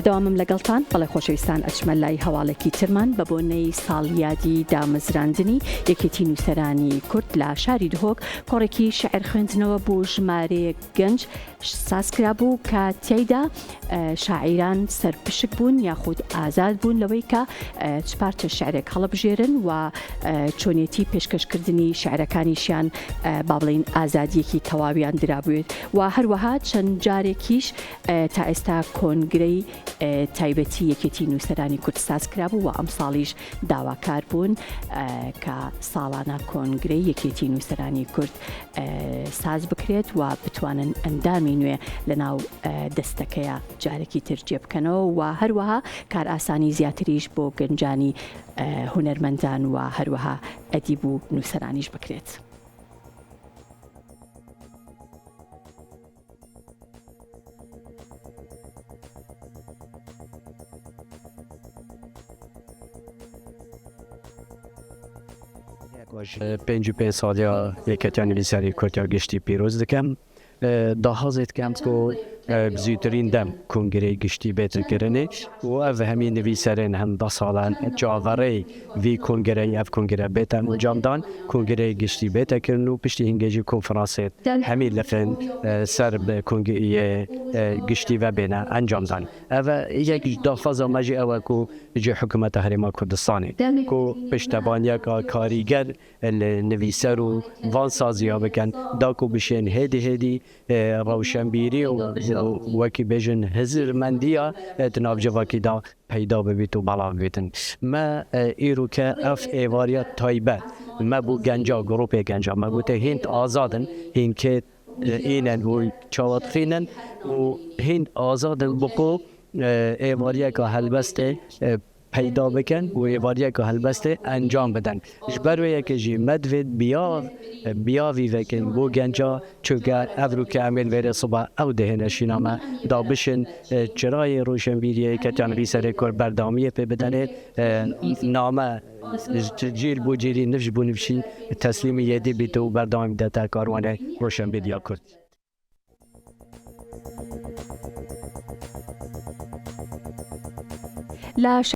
بەردەوامم لەگەڵتان بەڵێ خۆشەویستان ئەچمە لای هەواڵێکی ترمان بە بۆنەی ساڵیادی دامەزراندنی یەکێتی نووسەرانی کورد لە شاری دهۆک کۆڕێکی شعر خوێندنەوە بۆ ژمارەیەک گەنج سازکرا بوو کە تیایدا شاعیران سەرپشک بوون یاخود ئازاد بوون لەوەی کە چپارچە شعرێک هەڵبژێرن و چۆنیەتی پێشکەشکردنی شعرەکانیشیان با بڵین ئازادیەکی تەواویان درابوێت و هەروەها چەند جارێکیش تا ئێستا کۆنگرەی تایبەتی یەکێتی نووسەرانی کورد سازکرا بوو و ئەم ساڵیش داواکار بوون کە ساڵانە کۆنگرەی یەکێتی نووسەرانی کورد ساز بکرێت و بتوانن ئەندامی نوێ لەناو دەستەکەیە جارێکی تر جێبکەنەوە و هەروەها کار ئاسانی زیاتریش بۆ گەنجانی هونەرمەندان و هەروەها ئەدیب و نووسەرانیش بکرێت. پێنج و پێنج ساڵیا یەکەتیان نویسەری کورتیا گشتی پیرۆز دەکەم داهازێت کەم بزووترین دەم کۆنگرەی گشتی بێترکردنێ و ئەڤ هەمی نویسەرێن هەم دە ساڵان چاوەڕێی وی کۆنگرەی ئەف کۆنگرە بێتە ئەنجامدان کۆنگرەی گشتی بێتەکردن و پشتی هینگێژی کۆنفرانسێت هەمی لەفێن سەر گشتی و بێنە ئەنجامدان ئەڤ یەک داخوازە مەژی ئەوە کو جێ حکوومەتە هەرێما کوردستانی کو پشتەبانیەکە کاریگەر نویسەر و وان سازیا بکەن داکو بشێن هێدی ڕەوشەنبیری و وەکی بێژن هزرمەندیە ناوجەڤاکیدا پەیدا ببیت و بەڵاو بێتن مە ئیروکە ئەف ئێواریە تایبەت مە بوو گەنجا گڕۆپێ گەنجا مە بووتە هێند ئازادن هینکێت ئینەن و چاوەتخینن و هێند ئازادن بقۆ ئێواریەکە هەلبەستێ پەیدا بکەن و ئێواریەکە هەلبەستێ ئەنجام بدەن ji ber wê yekê jî me divê biyavî vekin بۆ گەنجا çûke ev rûke em ên vêrê siba ew dihêne şîna me da bişin çirayê roşenbîriyê ketiyan nivîserê Kurd berdewamiyê pê bidenê name cîl bû cîlî niv ji bo nivîsî teslîmî yêdî bît û berdewamî bidete karwanê roşenbîriya Kurd.